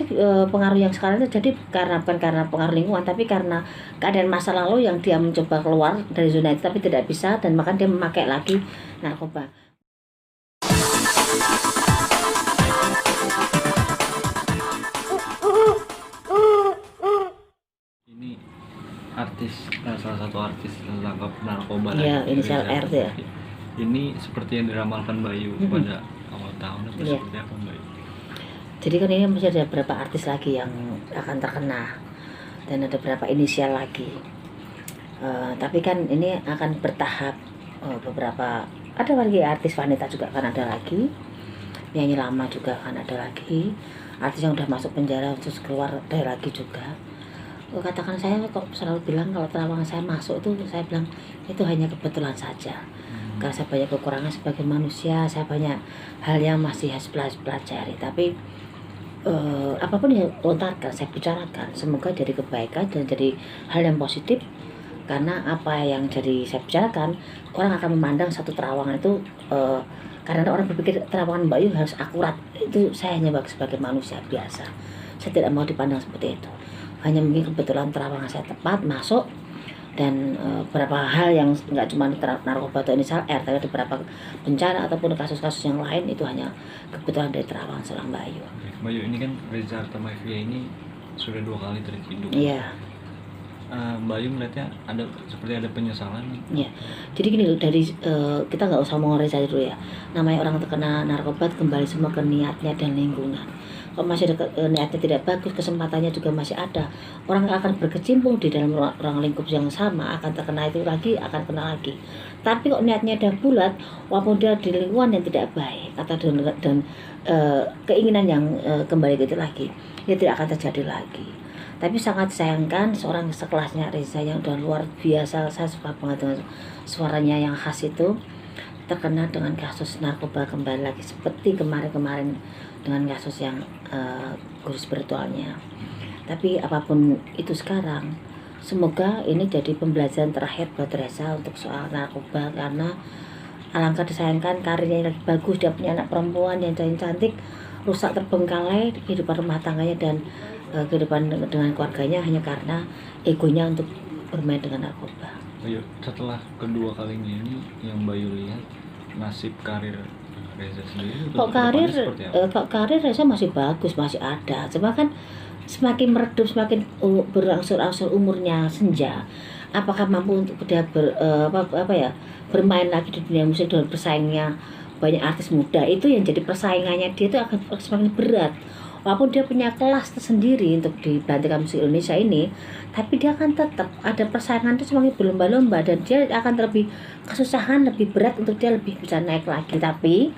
saja pengaruh yang sekarang itu jadi bukan karena pengaruh lingkungan, tapi karena keadaan masa lalu yang dia mencoba keluar dari zona itu tapi tidak bisa, dan maka dia memakai lagi narkoba. Ini salah satu artis tertangkap narkoba Iya, lagi, inisial Reza R ya. Ini seperti yang diramalkan Bayu pada awal tahun atau Iya. seperti apa Bayu? Jadi kan ini masih ada beberapa artis lagi yang akan terkena, dan ada beberapa inisial lagi. Tapi kan ini akan bertahap. Beberapa ada lagi artis wanita juga kan ada lagi, penyanyi lama juga kan ada lagi, artis yang udah masuk penjara terus keluar ada lagi juga. Katakan saya kok selalu bilang kalau Terawangan saya masuk itu, saya bilang itu hanya kebetulan saja. Karena saya banyak kekurangan sebagai manusia, saya banyak hal yang masih harus pelajari. Tapi apapun yang lontarkan, saya bicarakan, semoga jadi kebaikan dan jadi hal yang positif. Karena apa yang jadi saya bicarakan, orang akan memandang satu Terawangan itu karena orang berpikir Terawangan Mbak Yu harus akurat. Itu saya hanya sebagai manusia biasa, saya tidak mau dipandang seperti itu. Hanya mungkin kebetulan Terawangan saya tepat masuk, dan beberapa hal yang nggak cuma narkoba atau inisial R, tapi ada beberapa bencana ataupun kasus-kasus yang lain itu hanya kebetulan dari Terawangan seorang Mbak Yu. Mbak Yu, ini kan Reza Artamevia ini sudah 2 kali terciduk. Iya. Mbak Yu melihatnya seperti ada penyesalan. Iya. Jadi gini loh, dari kita nggak usah ngomong Reza dulu ya. Namanya orang terkena narkoba kembali semua ke niatnya dan lingkungan. Kalau masih ada niatnya tidak bagus, kesempatannya juga masih ada, orang akan berkecimpung di dalam ruang lingkup yang sama, akan terkena itu lagi, akan kena lagi. Tapi kok niatnya udah bulat, walaupun dia di lingkungan yang tidak baik atau dan keinginan yang kembali gitu lagi, dia tidak akan terjadi lagi. Tapi sangat disayangkan seorang sekelasnya Reza yang udah luar biasa, saya suka banget dengan suaranya yang khas itu, terkena dengan kasus narkoba kembali lagi seperti kemarin-kemarin dengan kasus yang guru spiritualnya. Tapi apapun itu sekarang, semoga ini jadi pembelajaran terakhir buat Reza untuk soal narkoba, karena alangkah disayangkan karirnya lagi bagus, dia punya anak perempuan yang cantik, rusak terbengkalai kehidupan rumah tangganya dan kehidupan dengan keluarganya hanya karena egonya untuk bermain dengan narkoba. Bayu, setelah kedua kalinya ini yang Bayu lihat, nasib karir Reza sendiri kok karir Reza masih bagus, masih ada, cuma kan semakin meredup, semakin berangsur-angsur umurnya senja. Apakah mampu untuk dia bermain lagi di dunia musik dengan bersaingnya banyak artis muda, itu yang jadi persaingannya dia itu akan semakin berat. Walaupun dia punya kelas tersendiri untuk dibantikan musik Indonesia ini, tapi dia akan tetap ada persaingan itu semakin berlomba-lomba, dan dia akan lebih kesusahan, lebih berat untuk dia lebih bisa naik lagi. Tapi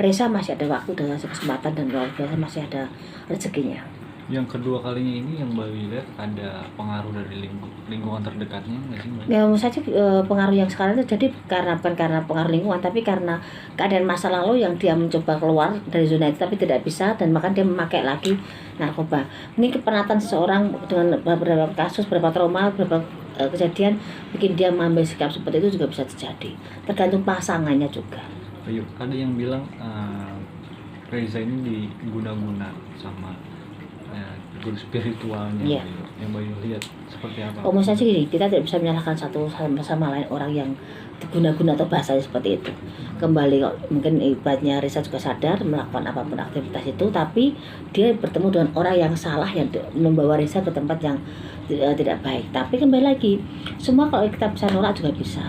Reza masih ada waktu dan kesempatan, dan luar biasa masih ada rezekinya. Yang kedua kalinya ini yang Bayu lihat ada pengaruh dari lingkungan terdekatnya nggak sih Mbak? Ya, saja pengaruh yang sekarang itu jadi bukan karena pengaruh lingkungan, tapi karena keadaan masa lalu yang dia mencoba keluar dari zona itu tapi tidak bisa, dan maka dia memakai lagi narkoba. Ini kepenatan seseorang dengan beberapa kasus, beberapa trauma, beberapa kejadian bikin dia mengambil sikap seperti itu juga bisa terjadi. Tergantung pasangannya juga. Bayu, ada yang bilang Reza ini diguna-guna sama guru spiritualnya. Iya. Yang Bayu lihat seperti apa? Umum saja gini, kita tidak bisa menyalahkan satu sama lain orang yang diguna-guna atau bahasanya seperti itu. Kembali kok, mungkin ibaratnya Reza juga sadar melakukan apapun aktivitas itu, tapi dia bertemu dengan orang yang salah yang membawa Reza ke tempat yang tidak baik. Tapi kembali lagi, semua kalau kita bisa nolak juga bisa.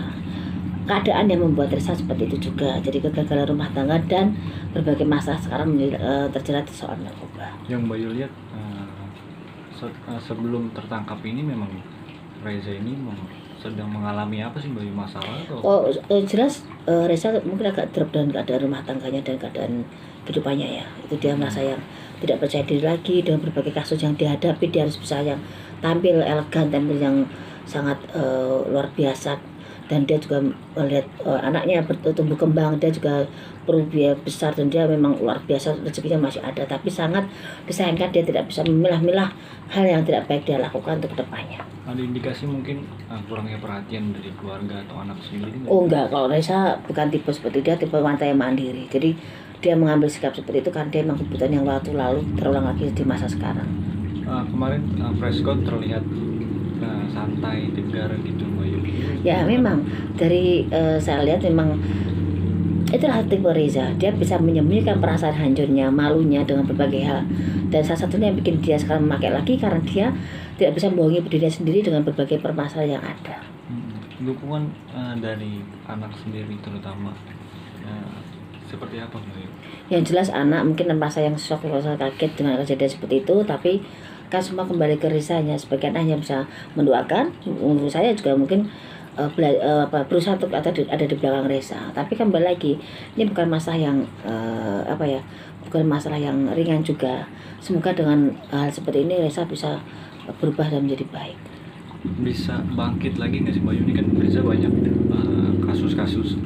Keadaan yang membuat Reza seperti itu juga, jadi kegagalan rumah tangga dan berbagai masalah sekarang terjerat di soal narkoba. Yang Bayu lihat sebelum tertangkap ini memang Reza ini sedang mengalami apa sih Bayu, masalah atau? Jelas Reza mungkin agak drop dalam keadaan rumah tangganya dan keadaan kehidupannya ya. Itu dia merasa yang tidak percaya diri lagi dengan berbagai kasus yang dihadapi. Dia harus bisa yang tampil elegan, tampil yang sangat luar biasa, dan dia juga melihat anaknya bertumbuh kembang, dia juga perlu biaya besar, dan dia memang luar biasa, rezekinya masih ada. Tapi sangat disayangkan dia tidak bisa memilah-milah hal yang tidak baik dia lakukan untuk kedepannya. Ada indikasi mungkin kurangnya perhatian dari keluarga atau anak sendiri? Oh enggak, kalau Reza bukan tipe seperti dia, tipe wanita yang mandiri. Jadi dia mengambil sikap seperti itu karena dia memang kebutuhan yang waktu lalu terulang lagi di masa sekarang. Kemarin Fresco terlihat santai, tegar gitu Bayu. Ya memang dari saya lihat memang itulah tipe Reza. Dia bisa menyembunyikan perasaan hancurnya, malunya dengan berbagai hal. Dan salah satunya yang bikin dia sekarang memakai lagi karena dia tidak bisa membohongi dirinya sendiri dengan berbagai permasalahan yang ada. Dukungan dari anak sendiri terutama seperti apa Bayu? Yang jelas anak mungkin merasa yang shock, merasa kaget dengan kejadian seperti itu, tapi kan semua kembali ke Rizanya. Sebagian hanya bisa mendoakan, menurut saya juga mungkin berusaha untuk ada di belakang Reza. Tapi kembali lagi, ini bukan masalah yang bukan masalah yang ringan juga. Semoga dengan hal seperti ini Reza bisa berubah dan menjadi baik. Bisa bangkit lagi nggak sih Bayu? Ini kan Reza banyak kasus-kasus.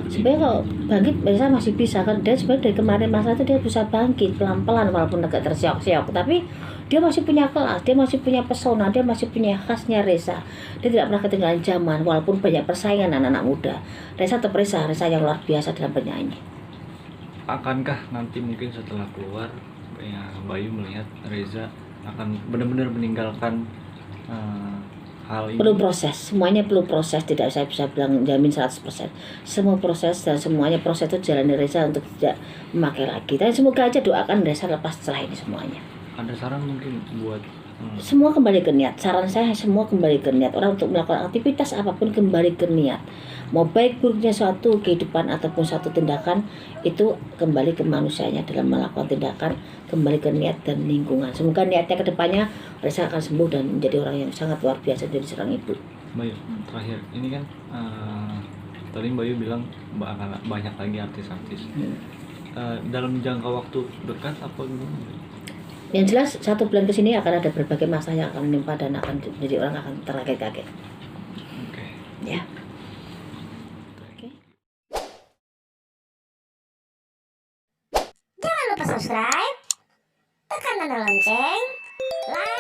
Sebenarnya kalau bangkit Reza masih bisa kan. Dia sebenarnya dari kemarin masalah itu dia bisa bangkit pelan-pelan walaupun agak tersiok-siok, tapi dia masih punya kelas, dia masih punya pesona, dia masih punya khasnya Reza. Dia tidak pernah ketinggalan zaman walaupun banyak persaingan anak-anak muda. Reza tetap Reza yang luar biasa dalam bernyanyi. Akankah nanti mungkin setelah keluar ya Bayu melihat Reza akan benar-benar meninggalkan hal ini? Perlu proses, semuanya perlu proses, tidak saya bisa bilang jamin 100%. Semua proses dan semuanya proses itu jalani Reza untuk tidak memakai lagi. Dan semoga aja doakan Reza lepas setelah ini semuanya. Ada saran mungkin buat semua kembali ke niat. Saran saya semua kembali ke niat. Orang untuk melakukan aktivitas apapun kembali ke niat. Mau baik buruknya suatu kehidupan ataupun suatu tindakan, itu kembali ke manusianya dalam melakukan tindakan, kembali ke niat dan lingkungan. Semoga niatnya ke depannya Reza akan sembuh dan menjadi orang yang sangat luar biasa dari seorang ibu. Bayu, terakhir ini kan tadi Bayu bilang bakal banyak lagi artis-artis. Dalam jangka waktu dekat apa gimana? Yang jelas 1 bulan kesini akan ada berbagai masalah yang akan menimpa dan akan jadi orang akan terkaget-kaget. Oke. Ya. Jangan lupa subscribe, tekan tanda lonceng, like.